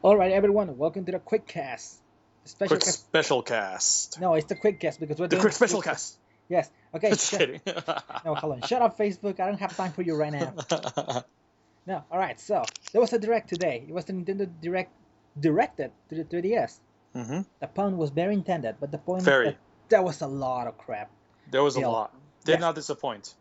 All right, everyone, welcome to the quick cast. Special Quick cast. special cast. No, it's the quick cast because we're The doing quick the special quick cast. cast. Yes. Okay. Just kidding. No, hold on. Shut up, Facebook. I don't have time for you right now. No. All right. So there was a direct today. It was the Nintendo Direct directed to the 3DS. hmm The pun was very intended, but the point is that Very. there was a lot of crap. There was a Still, lot. Did yes. not disappoint.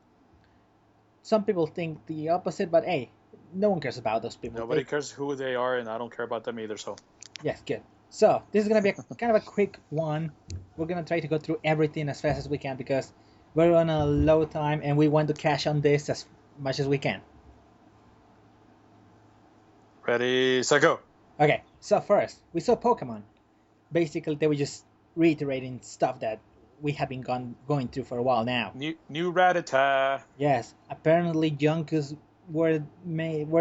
Some people think the opposite, but hey, no one cares about those people. Nobody cares who they are, and I don't care about them either. So Yes, good. So this is gonna be a kind of a quick one. We're gonna try to go through everything as fast as we can because we're on a low time and we want to cash on this as much as we can. ready, set, go. Okay, so first we saw Pokemon. Basically, they were just reiterating stuff that we have been going through for a while now. New Rattata. Yes, apparently Junkus were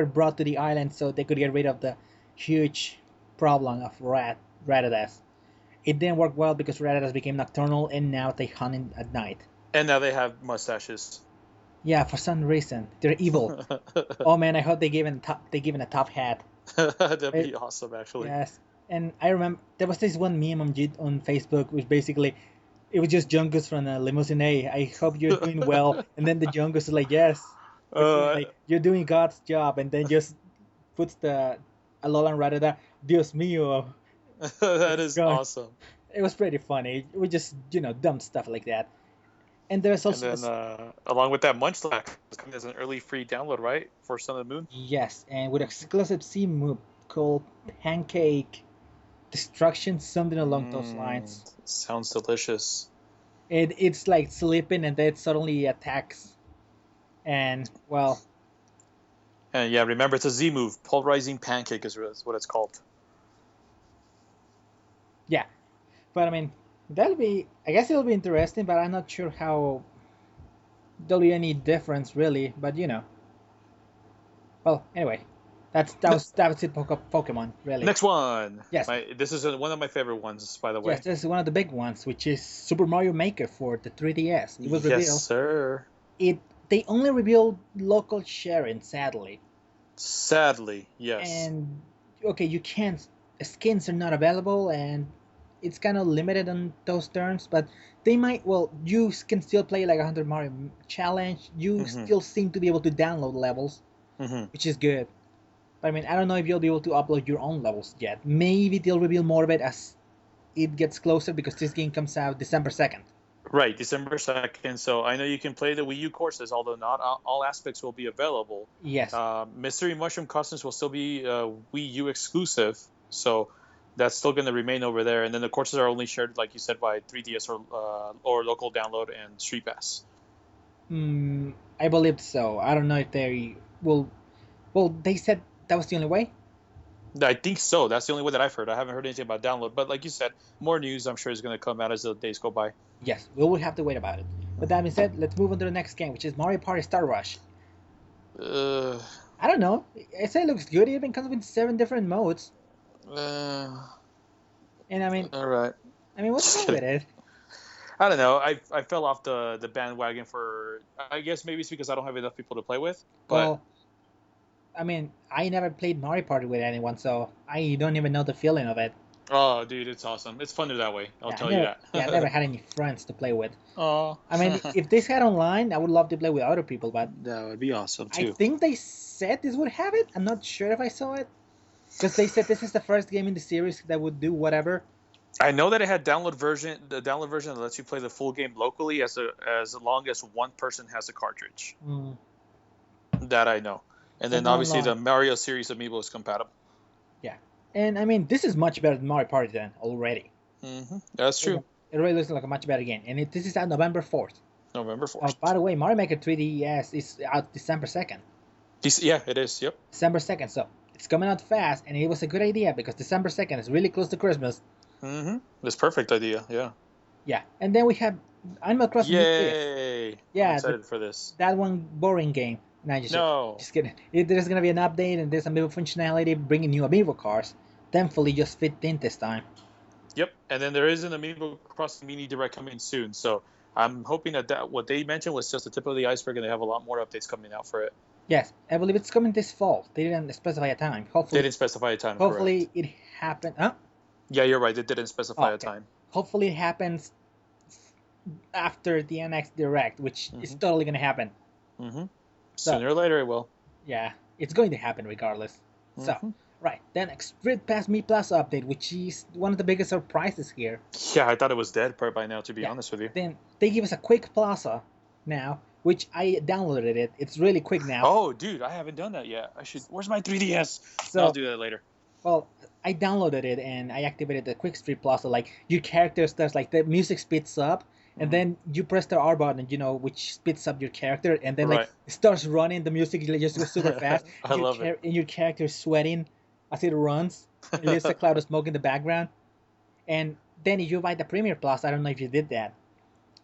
brought to the island so they could get rid of the huge problem of Rattatas. It didn't work well because Rattatas became nocturnal and now they hunt at night. And now they have mustaches. Yeah, for some reason they're evil. Oh man, I hope they given a top hat. That'd It, be awesome, actually. yes, and I remember there was this one meme on Facebook which basically it was just Jungus from a limousine. Hey, I hope you're doing well, and then the Jungus is like, yes, we're doing uh, like you're doing God's job, and then just puts the Alolan Rattata, Dios mío, that it's is going. awesome. It was pretty funny. We just dumb stuff like that. And there's And also then, along with that, Munchlax is coming as an early free download, right, for Sun and Moon. yes, and with exclusive C move called Pancake Destruction, something along those lines. Sounds delicious. It's like sleeping and then it suddenly attacks, and well, And yeah, remember it's a Z move. Pulverizing Pancake is what it's called. yeah. But I mean, that'll be. I guess it'll be interesting, but I'm not sure how there'll be any difference really. But well, anyway, that was it. Pokemon really. Next one. Yes, This is one of my favorite ones, by the yes. way. This is one of the big ones, which is Super Mario Maker for the 3DS. It was Yes, revealed. sir. It They only revealed local sharing, sadly. Sadly, yes. And okay, you can't. Skins are not available, and it's kind of limited on those terms. But they might. Well, you can still play like 100 Mario challenge. You hmm still seem to be able to download levels, hmm which is good. But I mean, I don't know if you'll be able to upload your own levels yet. Maybe they'll reveal more of it as it gets closer because this game comes out December 2nd. Right, December 2nd. So I know you can play the Wii U courses, although not all aspects will be available. Yes. Mystery Mushroom Customs will still be Wii U exclusive. So that's still going to remain over there. And then the courses are only shared, like you said, by 3DS or local download and Street Pass. I believe so. I don't know if they will. Well, they said that was the only way. I think so. That's the only way that I've heard. I haven't heard anything about download. But like you said, more news I'm sure is going to come out as the days go by. Yes, we will have to wait about it. But that being said, let's move on to the next game, which is Mario Party Star Rush. Uh, I don't know. I say it looks good. It even comes with 7 different modes. uh, And all right. I mean, what's Just wrong kidding. with it? I don't know. I fell off the bandwagon for. I guess maybe it's because I don't have enough people to play with. But Well, I mean, I never played Mario Party with anyone, so I don't even know the feeling of it. oh, dude, it's awesome. It's funner that way. I'll Yeah, tell you I never that. had any friends to play with. Oh, I mean, if this had online, I would love to play with other people, but that would be awesome I too. think they said this would have it. I'm not sure if I saw it. Because they said this is the first game in the series that would do whatever. I know that it had the download version that lets you play the full game locally as long as one person has a cartridge. Mm, That I know. And but then not obviously online. the Mario series amiibo is compatible. Yeah. And I mean, this is much better than Mario Party then already. That's It, true. it really looks like a much better game. And this is out November 4th. November Oh, by 4th. the way, Mario Maker 3DS is out December 2nd. Yeah, it is. Yep. December 2nd. So it's coming out fast. And it was a good idea because December 2nd is really close to Christmas. It's perfect idea. Yeah. Yeah. And then we have Animal Crossing New Leaf. Yay! I'm Yeah, excited for this. that one boring game. No, No. just kidding. There's gonna be an update and there's amiibo functionality bringing new amiibo cars. Thankfully, just fit in this time. Yep. And then there is an Amiibo Crossing Mini Direct coming soon. So I'm hoping that what they mentioned was just the tip of the iceberg, and they have a lot more updates coming out for it. Yes, I believe it's coming this fall. They didn't specify a time. They Hopefully, didn't specify a time, correct? hopefully it happens. Huh? Yeah, you're right. They didn't Oh, specify a okay. time. Hopefully it happens after the NX Direct, which is Hmm. totally gonna happen. Hmm. So Sooner or later, it will. yeah, it's going to happen regardless. So Hmm. right then, Street Pass Me Plus update, which is one of the biggest surprises here. Yeah, I thought it was dead by now, to be Yeah. honest with you. Then they give us a quick plaza now, which I downloaded it. It's really quick now. Oh, dude, I haven't done that yet. I should. Where's my 3DS? No, I'll So do that later. well, I downloaded it and I activated the Quick Street Plaza. Like your character starts, like the music speeds up, and Hmm. then you press the R button, which speeds up your character, and then like Right. it starts running. The music just goes super fast. I love it. And your character is sweating as it runs, and there's a cloud of smoke in the background. And then if you buy the Premier Plus, I don't know if you did that.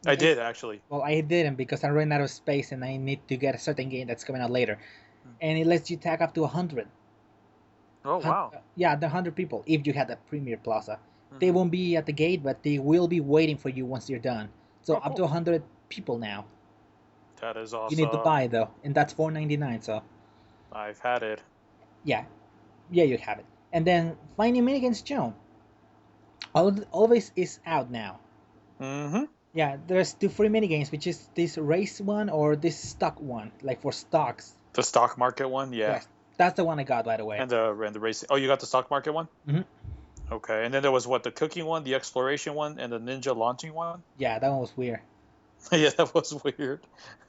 I It, did actually. well, I didn't because I ran out of space and I need to get a certain game that's coming out later, and it lets you tag up to 100. Oh wow. Yeah, the 100 people if you had the Premier Plaza. They Hmm. won't be at the gate, but they will be waiting for you once you're done. So Oh up to cool. 100 people now. That is You need to awesome. buy though, and that's 4.99. So I've had it. yeah, yeah, you have it. And then Finding Minigames Joan always is out now. Hmm. Yeah, there's two free minigames, which is this race one or this stock one, like for stocks. The stock market one, yeah, Yes, that's the one I got, by the way. and the racing. Oh, you got the stock market one. Hmm. Okay, and then there was what, the cooking one, the exploration one, and the ninja launching one. Yeah, that one was weird. Yeah, that was weird.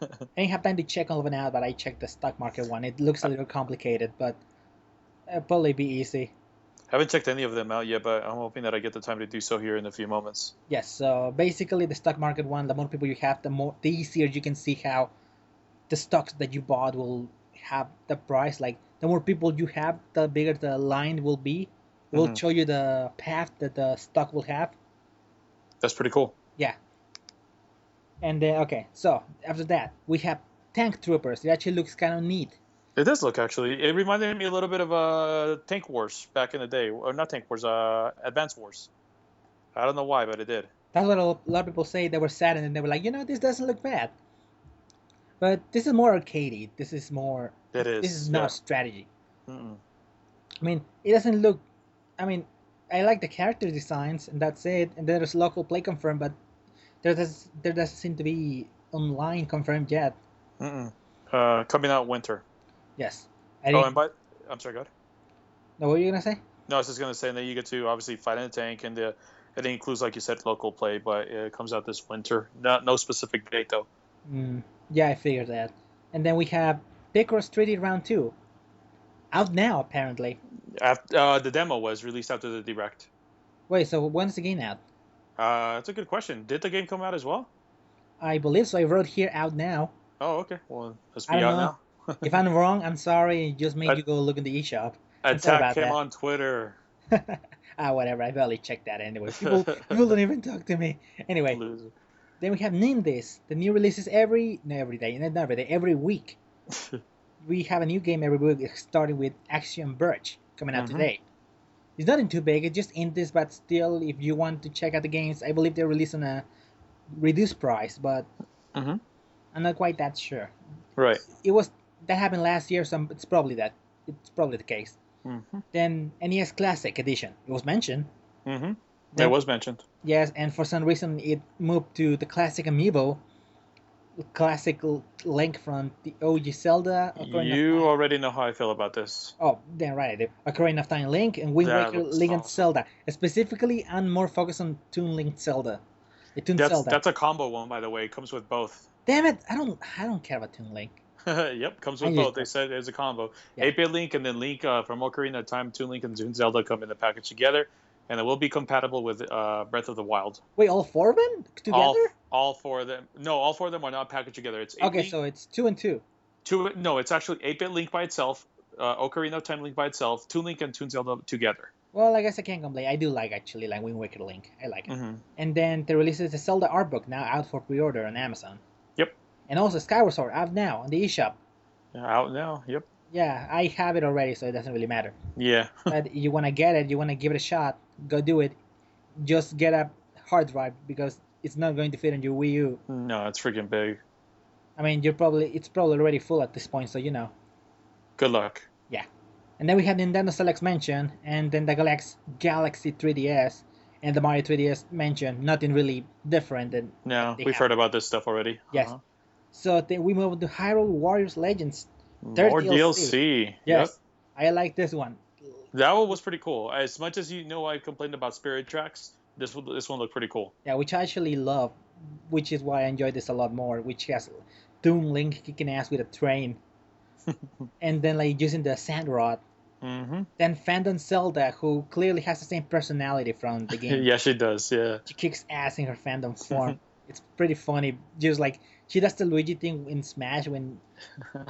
I didn't have time to check all of it out, but I checked the stock market one. It looks a I little complicated, but it'll probably be easy. haven't checked any of them out yet, but I'm hoping that I get the time to do so here in a few moments. Yes, so basically the stock market one, the more people you have, the easier you can see how the stocks that you bought will have the price. Like the more people you have, the bigger the line will be. It will Hmm. show you the path that the stock will have. That's pretty cool. Yeah. And then okay, so after that we have tank troopers. It actually looks kind of neat. It does look, actually. It reminded me a little bit of Tank Wars back in the day, or not Tank Wars, Advance Wars. I don't know why, but it did. That's what a lot of people say. They were sad and then they were like, this doesn't look bad. But this is more arcadey. It This is is, not yeah. strategy. Mm-mm. I mean, it doesn't look. I mean, I like the character designs and that's it. And there's local play confirmed, but there doesn't seem to be online confirmed yet. Mm-mm. Coming out winter. Yes, I Oh, and didn't. but I'm sorry, go ahead. No, what were you gonna say? No, I was just gonna say, and then you get to obviously fight in a tank, and it includes, like you said, local play, but it comes out this winter. No specific date though. Yeah, I figured that. And then we have Picross 3D Round 2 out now apparently. After the demo was released after the direct. Wait, so when's the game out? That's a good question. Did the game come out as well? I believe so. I wrote here out now. Oh, okay. Well, must I be don't out know. now. If I'm wrong, I'm sorry. It just made A- you go look in the eShop. I'm sorry Attack about him that. on Twitter. Whatever. I barely checked that anyway. People don't even talk to me. Anyway, Loser. then we have Name This. The new releases every day, not every day, every week. We have a new game every week, starting with Axiom Verge coming out Hmm. today. It's nothing too big. It's just indies, but still, if you want to check out the games, I believe they're released on a reduced price, but Hmm. I'm not quite that sure. Right. It was that happened last year, so it's probably that. It's probably the case. Hmm. Then NES Classic Edition. It was mentioned. Hmm. It Then was mentioned. yes, and for some reason it moved to the Classic Amiibo, classic Link from the OG Zelda, Ocarina of You Time. already know how I feel about this. Oh, then right, I do. Ocarina of Time Link and Wind That Waker looks Link and awesome. Zelda. Specifically, I'm more focused on Toon Link Zelda. The Toon That's Zelda. that's a combo one, by the way. It comes with both. Damn it! I don't care about Toon Link. Yep, comes I with just both. They don't. said it's a combo. Yeah. 8-bit Link and then Link from Ocarina of Time, Toon Link and Toon Zelda come in the package together, and it will be compatible with Breath of the Wild. Wait, all four of them All together? all four of them. No, all four of them are not packaged together. It's eight Okay, Link. so it's two and two. Two. No, it's actually 8-bit Link by itself, Ocarina of Time Link by itself, Toon Link and Toon Zelda together. Well, I guess I can't complain. I do like actually like Wind Waker Link. I like it. Hmm. And then they releases the Zelda art book now out for pre-order on Amazon. Yep. And also Skyward Sword out now on the eShop. Out now. Yep. Yeah, I have it already, so it doesn't really matter. Yeah. But you want to get it, you want to give it a shot, go do it. Just get a hard drive because it's not going to fit on your Wii U. No, it's freaking big. I mean, it's probably already full at this point, so. Good luck. Yeah. And then we had Nintendo Selects mention, and then the Galaxy 3DS and the Mario 3DS mention. Nothing really different than what Yeah, they we've have. heard about this stuff already. Yes. So then we move to Hyrule Warriors Legends third More DLC. DLC. Yep. Yes, I like this one. That one was pretty cool. As much as I complained about Spirit Tracks, this one looked pretty cool. Yeah, which I actually love, which is why I enjoy this a lot more. Which has Toon Link kicking ass with a train, and then like using the sand rod. Mm-hmm. Then Phantom Zelda, who clearly has the same personality from the game. Yeah, she does. Yeah. She kicks ass in her Phantom form. It's pretty funny. Just like she does the Luigi thing in Smash when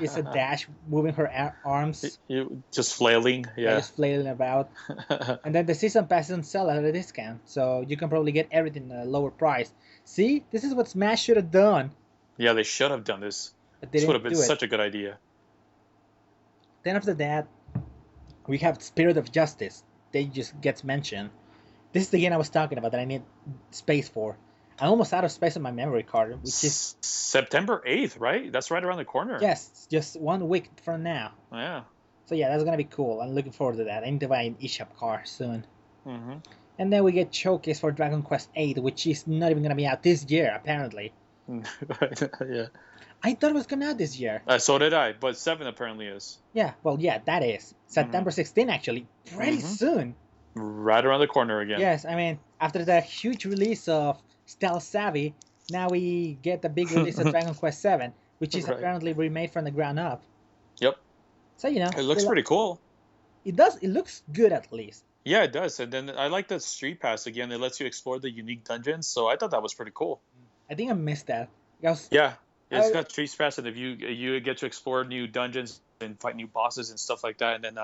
it's a dash, moving her arms. You just flailing. Yeah, Yeah. just flailing about. And then the season passes on sale at a discount, so you can probably get everything at a lower price. See, this is what Smash should have done, Yeah, they should have done this. but they This would have didn't been do it. such a good idea. Then after that, we have Spirit of Justice. They just gets mentioned. This is the game I was talking about that I need space for. I'm almost out of space on my memory card, which is September 8th, right? That's right around the corner. yes, just 1 week from now. Yeah. So yeah, that's gonna be cool. I'm looking forward to that. I need to buy an eShop car soon. Mm-hmm. And then we get Showcase for Dragon Quest VIII, which is not even gonna be out this year, apparently. Yeah. I thought it was coming out this year. So did I, but 7 apparently is. Yeah, well, yeah, that is September 16, actually, pretty soon. Right around the corner again. Yes, I mean, after the huge release of Stealth Savvy, now we get the big release of Dragon Quest VII, which is Right. apparently remade from the ground up. Yep. So It looks pretty cool. It does. It looks good at least. Yeah, it does. And then I like the Street Pass again. It lets you explore the unique dungeons. So I thought that was pretty cool. I think I missed that. Yeah, it's got Street Pass, and if you get to explore new dungeons and fight new bosses and stuff like that, and then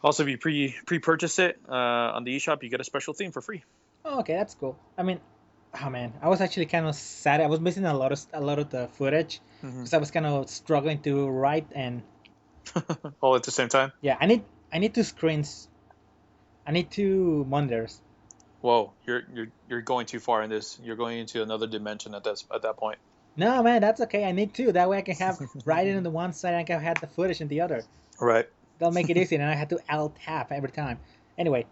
also if you pre-purchase it on the eShop, you get a special theme for free. Oh, okay, that's cool. I mean, oh man, I was actually kind of sad. I was missing a lot of the footage because I was kind of struggling to write and All at the same time. yeah, I need two screens. I need two monitors. Whoa, you're going too far in this. You're going into another dimension at that point. No, man, that's okay. I need two. That way I can have writing on the one side and I can have the footage on the other. Right. They'll make it easy, and I had to alt tab every time. Anyway,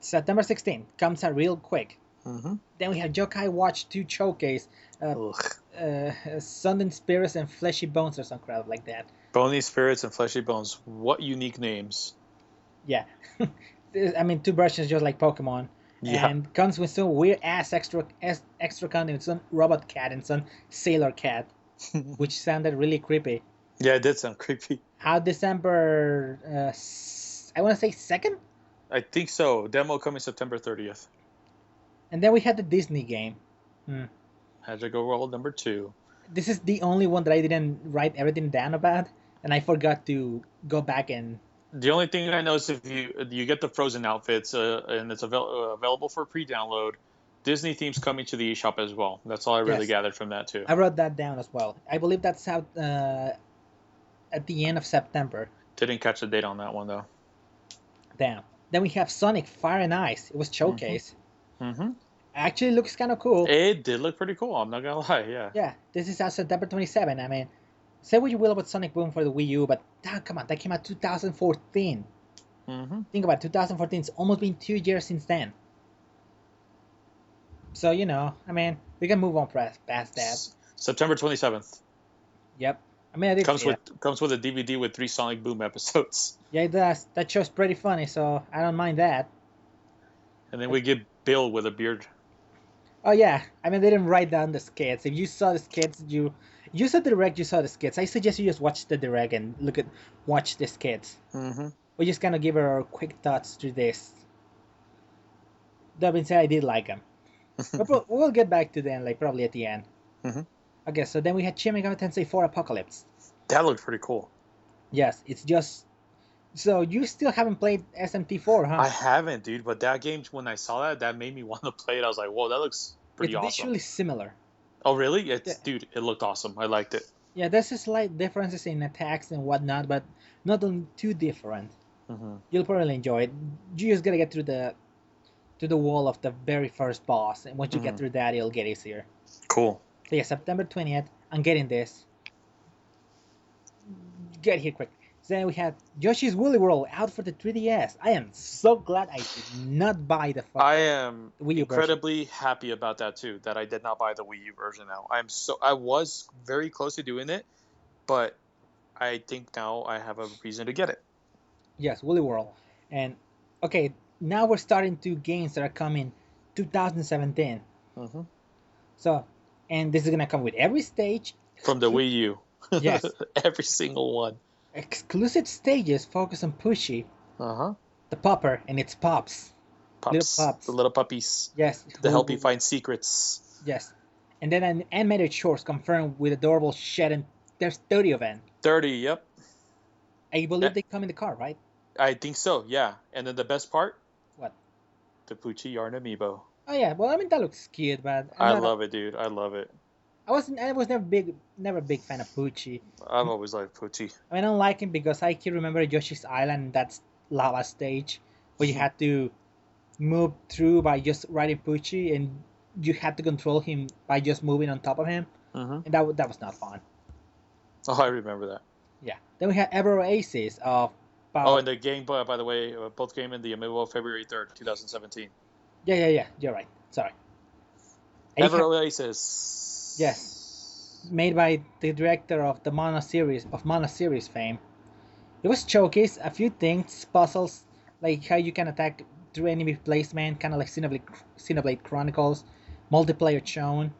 September 16th comes out real quick. Mm-hmm. Then we have Yokai Watch 2 Showcase, Sundance Spirits and Fleshy Bones or some crap like that. Bony Spirits and Fleshy Bones. What unique names. Yeah. I mean, two versions just like Pokemon. Yeah. And comes with some weird ass extra content with some robot cat and some sailor cat, which sounded really creepy. Yeah, it did sound creepy. Out December, I want to say 2nd? I think so. Demo coming September 30th. And then we had the Disney game. Magical World number 2. This is the only one that I didn't write everything down about, and I forgot to go back and... The only thing I know is if you get the Frozen outfits and it's available for pre-download, Disney themes coming to the eShop as well. That's all I really gathered from that too. I wrote that down as well. I believe that's out at the end of September. Didn't catch the date on that one though. Damn. Then we have Sonic Fire and Ice. It was showcase. Mm-hmm. Actually looks kind of cool. It did look pretty cool. I'm not gonna lie. Yeah. Yeah. This is out September 27. I mean, say what you will about Sonic Boom for the Wii U, but come on, that came out 2014. Mm-hmm. Think about it, 2014. It's almost been 2 years since then. So I mean, we can move on past that. September 27th. Yep. I mean, I did comes with a DVD with 3 Sonic Boom episodes. Yeah, it does. That show's pretty funny, so I don't mind that. And then we get Bill with a beard. Oh yeah, I mean they didn't write down the skits. If you saw the skits, you saw the direct, you saw the skits. I suggest you just watch the direct and watch the skits. Mm-hmm. We just kind of give our quick thoughts to this. That being said, I did like them. But we'll get back to them probably at the end. Mm-hmm. Okay, so then we had Shin Megami Tensei 4 Apocalypse. That looked pretty cool. Yes, it's just... So you still haven't played SMT4, huh? I haven't, dude. But that game, when I saw that made me want to play it. I was like, whoa, that looks pretty awesome. It's visually similar. Oh, really? Dude, it looked awesome. I liked it. Yeah, there's slight differences in attacks and whatnot, but not too different. Mm-hmm. You'll probably enjoy it. You just gotta get through the wall of the very first boss, and once you get through that, it'll get easier. Cool. So yeah, September 20th, I'm getting this. Get here quick. So then we had Yoshi's Woolly World out for the 3DS. I am so glad I did not buy the I fucking am Wii U version. incredibly happy about that too. That I did not buy the Wii U version now. I was very close to doing it, but I think now I have a reason to get it. Yes, Woolly World. And okay, now we're starting to games that are coming 2017. Hmm. So, and this is gonna come with every stage. From the Wii U, Yes, every single one. exclusive stages focus on Pushy, Uh huh. the pupper, and its pups, little Pups, the pups. little puppies, Yes, to help you who find secrets. yes, and then an animated shorts confirmed with adorable shed, and there's 30 of them. 30. Yep. I Eh, believe they come in the car, right? I think so. Yeah. And then the best part, What? the Poochie Yarn Amiibo. Oh yeah, well I mean that looks cute, but I'm I not. love it, dude. I love it. I was never a big fan of Poochie. I've always liked Poochie. I mean, I don't like him because I can remember Yoshi's Island, that's lava stage, where you had to move through by just riding Poochie, and you had to control him by just moving on top of him, Hmm. and that was not fun. Oh, I remember that. Yeah. Then we had Ever Oasis of Oh, about and the game, by the way, both came in the Amiibo February 3rd, 2017. yeah. You're right. Sorry. And you Ever have yes, Oasis. made by the director of the Mana series fame. It was showcased a few things, puzzles, like how you can attack through enemy placement, kind of like Xenoblade Chronicles, multiplayer shown.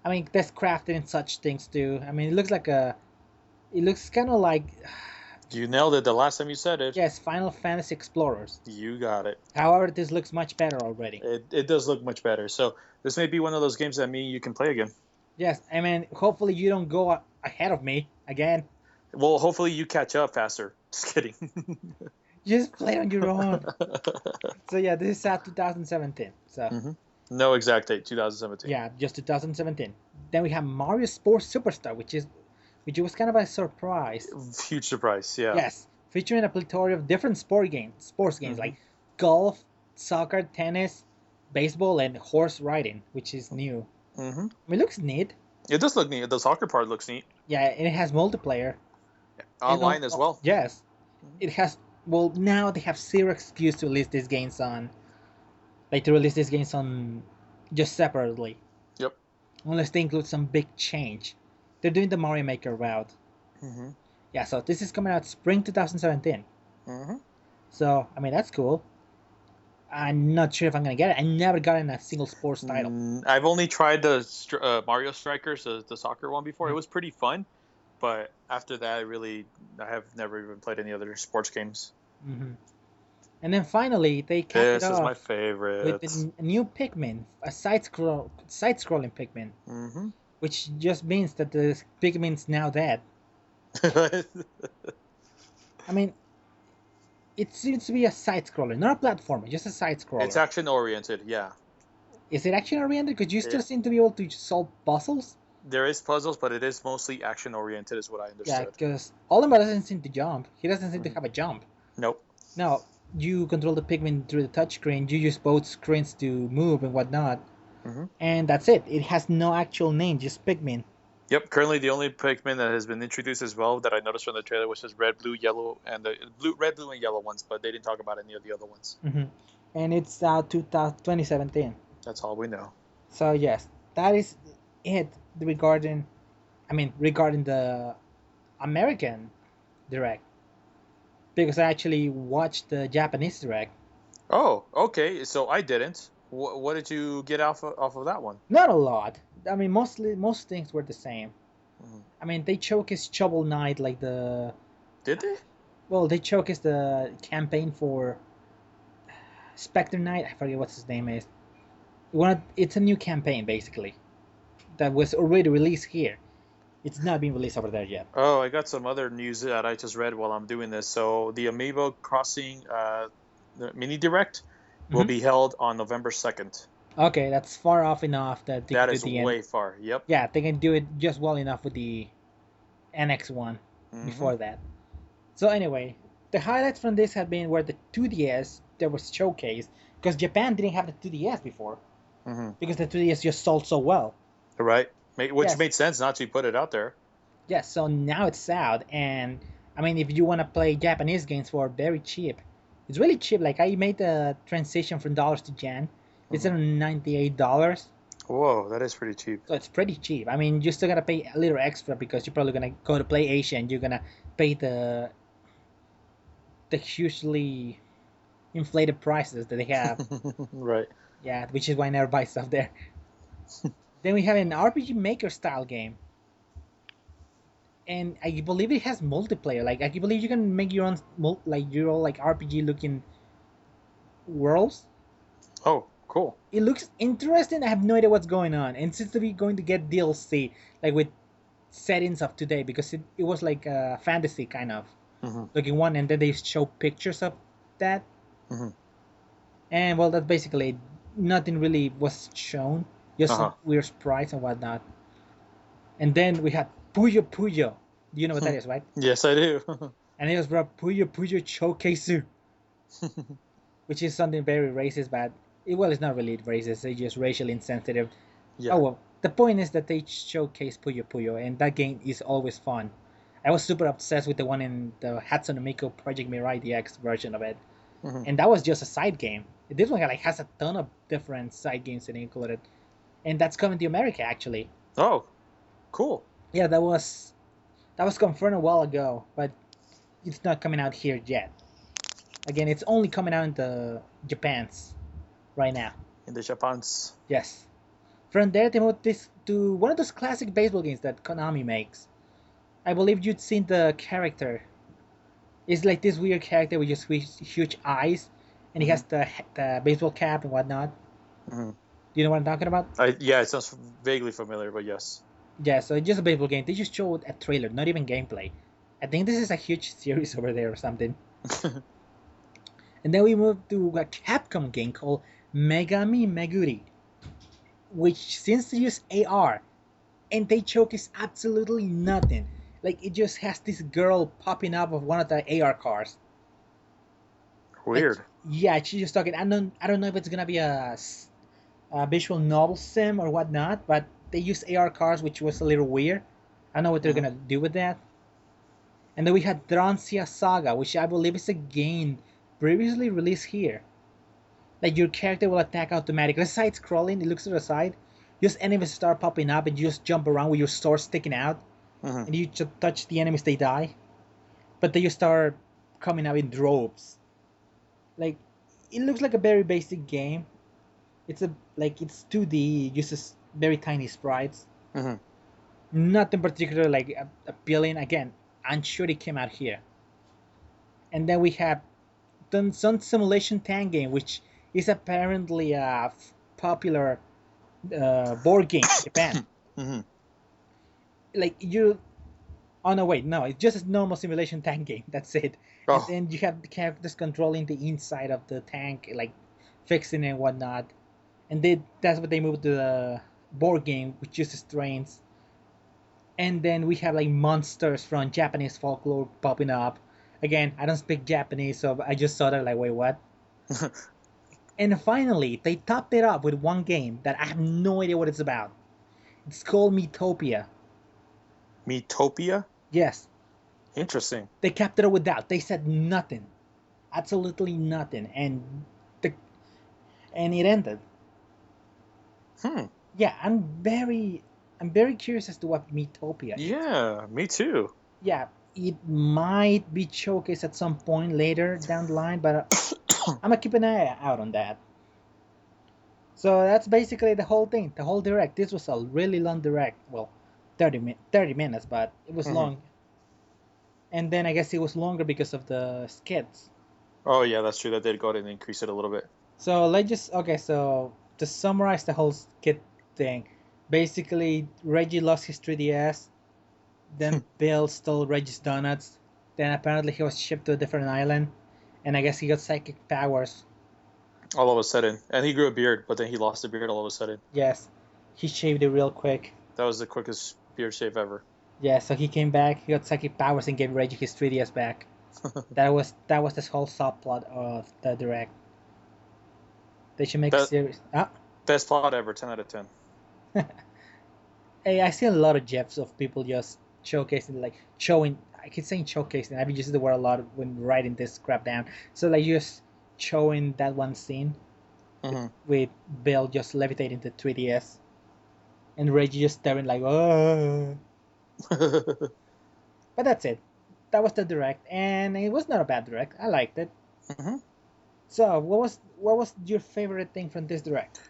I mean, there's crafting and such things too. I mean, it looks kind of like, You nailed it the last time you said it. yes, Final Fantasy Explorers. You got it. However, this looks much better already. It does look much better. So this may be one of those games that me and you can play again. Yes, I mean, hopefully you don't go ahead of me again. Well, hopefully you catch up faster. Just kidding. Just play on your own. So yeah, this is out 2017. So Hmm. No exact date, 2017. yeah, just 2017. Then we have Mario Sports Superstar, which was kind of a surprise. Huge surprise, yeah. Yes, featuring a plethora of different sports games Hmm. like golf, soccer, tennis, baseball, and horse riding, which is new. Hmm. I mean, it looks neat. It does look neat. The soccer part looks neat. Yeah, and it has multiplayer. And Online as well. yes, it has. Well, now they have zero excuse to release these games on, like to release these games on, just separately, Yep. unless they include some big change. They're doing the Mario Maker route. Hmm. Yeah, so this is coming out spring 2017. Hmm. So I mean that's cool. I'm not sure if I'm gonna get it. I never got in a single sports title. I've only tried the Mario Strikers, the soccer one before. It Mhm. was pretty fun, but after that, I have never even played any other sports games. Mm-hmm. And then finally, they capped it This is my off with favorite. a new Pikmin, a side-scrolling Pikmin, Hmm. which just means that the Pikmin's now dead. I mean, it seems to be a side-scroller, not a platformer, just a It's side-scroller. action oriented, yeah. Is it action oriented? Because you still It, seem to be able to solve puzzles. there is puzzles, but it is mostly action oriented, is what I Yeah, understood. because Olimar doesn't seem to jump. He doesn't seem to Hmm. have a jump. Nope. No, you control the Pikmin through the touchscreen. You use both screens to move and whatnot, Hmm. and that's it. It has no actual name, just Pikmin. Yep. Currently, the only Pikmin that has been introduced as well that I noticed from the trailer was just red, blue, yellow, and the red, blue, and yellow ones, but they didn't talk about any of the other ones. Hmm. And it's 2017. That's all we know. So yes, that is it regarding. I mean, regarding the American direct, because I actually watched the Japanese direct. Oh, okay. So I didn't. What did you get off of that one? Not a lot. I mean, most things were the same. Mhm. I mean, they showcased Shovel Knight, like Did they? well, they showcased the campaign for Spectre Knight. I forget what his name is. It's a new campaign basically that was already released here. It's not being released over there yet. Oh, I got some other news that I just read while I'm doing this. So the Amiibo Crossing the mini direct will Hmm. be held on November 2nd. Okay, that's far off enough that they can That do is the end. way far. Yep. Yeah, they can do it just well enough with the NX one Hmm. before that. So anyway, the highlights from this have been where the 2DS that was showcased because Japan didn't have the 2DS before Hmm. because the 2DS just sold so well. Right. Which Yes, made sense not to put it out there. yes. So now it's out, and I mean, if you want to play Japanese games for very cheap, it's really cheap. Like I made the transition from dollars to yen. It's Hmm. around $98, Whoa, that is pretty cheap. so it's pretty cheap. I mean, you're still gonna pay a little extra because you're probably gonna go to play Asia and you're gonna pay the hugely inflated prices that they have. Right. Yeah, which is why I never buy stuff there. Then we have an RPG Maker style game, and I believe it has multiplayer. Like I believe you can make your own like your own like RPG looking worlds. Oh, cool. It looks interesting. I have no idea what's going on, and it seems to be going to get DLC like with settings of today because it was like a fantasy kind of Hmm. looking one, and then they show pictures of that, Hmm. and well, that's basically it. Nothing really was shown, just some Uh-huh. weird sprites and whatnot. And then we had Puyo Puyo. Do you know what that is, right? Yes, I do. And it was brought Puyo Puyo Chokesu, which is something very racist, but well, it's not really racist. It's just racially insensitive. Yeah. Oh well, the point is that they showcase Puyo Puyo, and that game is always fun. I was super obsessed with the one in the Hatsune Miku Project Mirai DX version of it, Hmm. and that was just a side game. This one like has a ton of different side games that included, and that's coming to America actually. Oh, cool. Yeah, that was confirmed a while ago, but it's not coming out here yet. Again, it's only coming out in the Japan's right now. In the Japans. Yes. From there, they moved this to one of those classic baseball games that Konami makes. I believe you'd seen the character. It's like this weird character with just huge eyes, and he Hmm. has the baseball cap and whatnot. Hmm. Do you know what I'm talking about? Yeah, it sounds vaguely familiar, but yes. Yeah, so it's just a baseball game. They just showed a trailer, not even gameplay. I think this is a huge series over there or something. And then we moved to a Capcom game called Megami Meguri, which seems to use AR, and they showcase absolutely nothing. Like it just has this girl popping up of one of the AR cars. Like Weird. yeah, she's just talking. I don't know if it's gonna be a visual novel sim or whatnot, but they use AR cars, which was a little weird. I don't know what they're Hmm. gonna do with that. And then we had Dransia Saga, which I believe is a game previously released here. Like your character will attack automatically. Side scrolling, it looks to the side. Just enemies start popping up and you just jump around with your sword sticking out. Hmm. And you just touch the enemies, they die. But they just start coming out in droves. Like it looks like a very basic game. It's 2D, uses very tiny sprites. Hmm. Nothing particular like appealing. Again, I'm sure it came out here. And then we have done some simulation tank game, which is apparently a popular board game in Japan. Hmm. Like you, oh no, wait, no, it's just a normal simulation tank game. That's it. And Oh, then you have the characters controlling the inside of the tank, like fixing it and whatnot. And that's what they moved to the board game, which uses trains. And then we have like monsters from Japanese folklore popping up. Again, I don't speak Japanese, so I just saw that like, wait, what? And finally, they topped it up with one game that I have no idea what it's about. It's called Metopia. Metopia? Yes, Interesting. they capped it up with that. They said nothing, absolutely nothing, the and it ended. Hmm. Yeah, I'm very curious as to what Metopia is. Yeah, me too. Yeah, it might be showcased at some point later down the line, but I'm gonna keep an eye out on that. So that's basically the whole thing, the whole direct. This was a really long direct. Well, 30 minutes, but it was Hmm. long. And then I guess it was longer because of the skits. Oh, yeah, that's true. That did go ahead and increase it a little bit. So let's just okay. So to summarize the whole skit thing, basically Reggie lost his 3DS. Then Bill stole Reggie's donuts. Then apparently he was shipped to a different island, and I guess he got psychic powers. All of a sudden. And he grew a beard, but then he lost the beard all of a sudden. Yes, he shaved it real quick. That was the quickest beard shave ever. Yeah, so he came back. He got psychic powers and gave Reggie his 3DS back. That was this whole subplot of the direct. They should make a That series. Ah, best plot ever, 10 out of 10. hey, I see a lot of gifs of people just showcasing, like showing. I keep saying showcasing. I've been using the word a lot when writing this crap down. So like just showing that one scene Mm-hmm. with Bill just levitating the 3DS and Reggie just staring like, oh. But that's it. That was the direct, and it was not a bad direct. I liked it. Mm-hmm. So what was your favorite thing from this direct?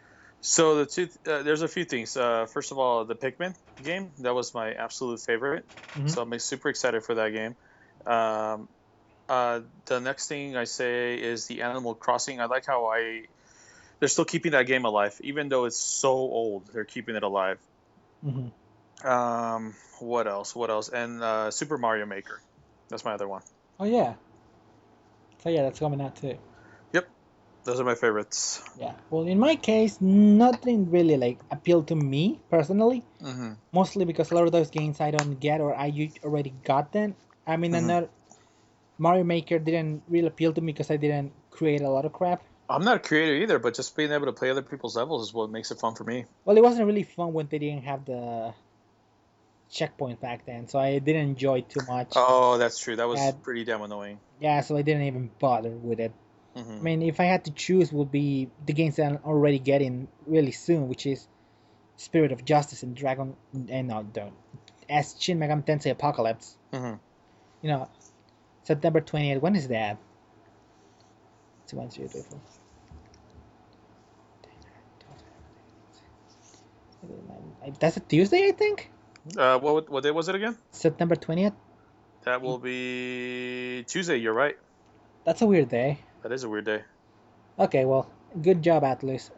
So there's a few things. First of all, the Pikmin game, that was my absolute favorite. Mm-hmm. So I'm super excited for that game. Um, the next thing I say is the Animal Crossing. I like how they're still keeping that game alive, even though it's so old. They're keeping it alive. Mm-hmm. What else? What else? And Super Mario Maker. That's my other one. Oh yeah. So yeah, that's coming out too. Yep, those are my favorites. Yeah. Well, in my case, nothing really like appealed to me personally. Mm-hmm. Mostly because a lot of those games I don't get or already got them. I mean, Mm-hmm. another Mario Maker didn't really appeal to me because I didn't create a lot of crap. I'm not a creator either, but just being able to play other people's levels is what makes it fun for me. Well, it wasn't really fun when they didn't have the checkpoint back then, so I didn't enjoy it too much. Oh, that's true. That was And pretty damn annoying. yeah, so I didn't even bother with it. I Mm-hmm. mean, if I had to choose, would be the games that I'm already getting really soon, which is Spirit of Justice and Dragon, and no, don't, as Shin Megami Tensei Apocalypse. Mm-hmm. You know, September 20th. When is that? It's 1, 2, 3, 4. That's a Tuesday, I think. What day was it again? September 20th. That will be Tuesday. You're right. That's a weird day. That is a weird day. Okay, well, good job, Atlus.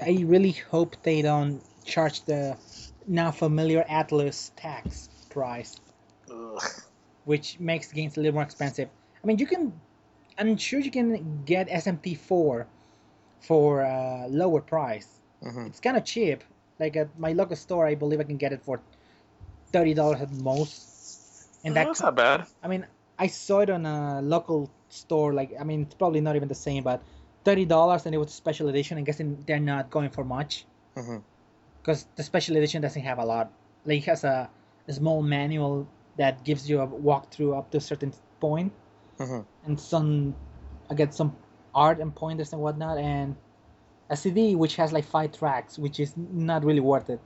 I really hope they don't charge the now familiar Atlus tax price, Ugh. which makes games a little more expensive. I mean, I'm sure you can get SMT4 for a lower price. Mm-hmm. It's kind of cheap. Like at my local store, I believe I can get it for $30 at most. And That's not bad. I mean, I saw it on a local store. Like, I mean, it's probably not even the same, but $30, and it was a special edition. I'm guessing they're not going for much Mm-hmm. because the special edition doesn't have a lot. Like, it has a small manual that gives you a walkthrough up to a certain point, Mm-hmm. and I get some art and pointers and whatnot, and a CD which has like 5 tracks, which is not really worth it.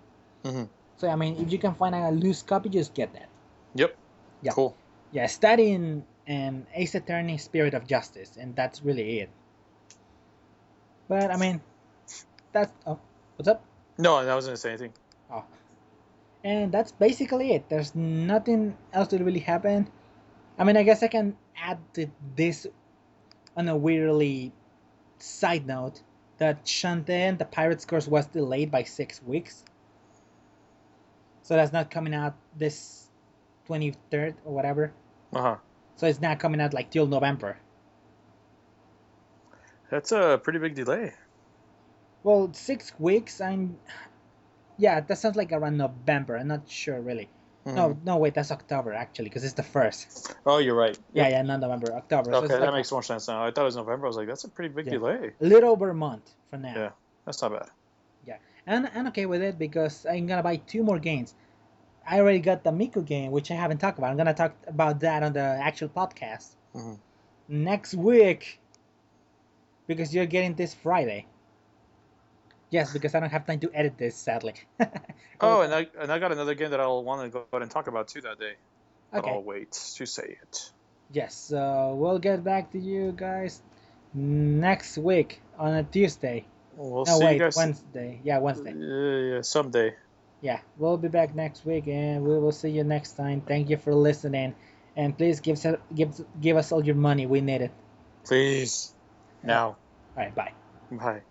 Mm-hmm. So I mean, if you can find a loose copy, just get that. Yep. Yeah, Cool. yeah. Studying and Ace Attorney: Spirit of Justice, and that's really it. But I mean, that's what's up? No, I wasn't gonna say anything. Oh, and that's basically it. There's nothing else that really happened. I mean, I guess I can add to this on a weirdly side note that Shantae, the Pirates course, was delayed by 6 weeks, so that's not coming out this 23rd or whatever. Uh-huh. So it's not coming out like till November. That's a pretty big delay. Well, 6 weeks. Yeah, that sounds like around November. I'm not sure really. Mm-hmm. No, wait, that's October actually, because it's the first. Oh, you're right. Yeah, Yep. yeah, not November, October. So Okay, it's that like makes more sense now. I thought it was November. I was like, that's a pretty big yeah, delay. a little over a month from now. Yeah, that's not bad. Yeah, and I'm okay with it because I'm gonna buy 2 more games. I already got the Miku game, which I haven't talked about. I'm gonna talk about that on the actual podcast Mm-hmm. next week because you're getting this Friday. Yes, because I don't have time to edit this, sadly. Oh, and I got another game that I'll want to go ahead and talk about too that day. But Okay. I'll wait to say it. Yes, so we'll get back to you guys next week on a Tuesday. We'll No, see you wait, guys. Wednesday. Yeah, Wednesday. Yeah, someday. Yeah, we'll be back next week, and we will see you next time. Thank you for listening, and please give us all your money. We need it. Please. Now. All right, bye. Bye.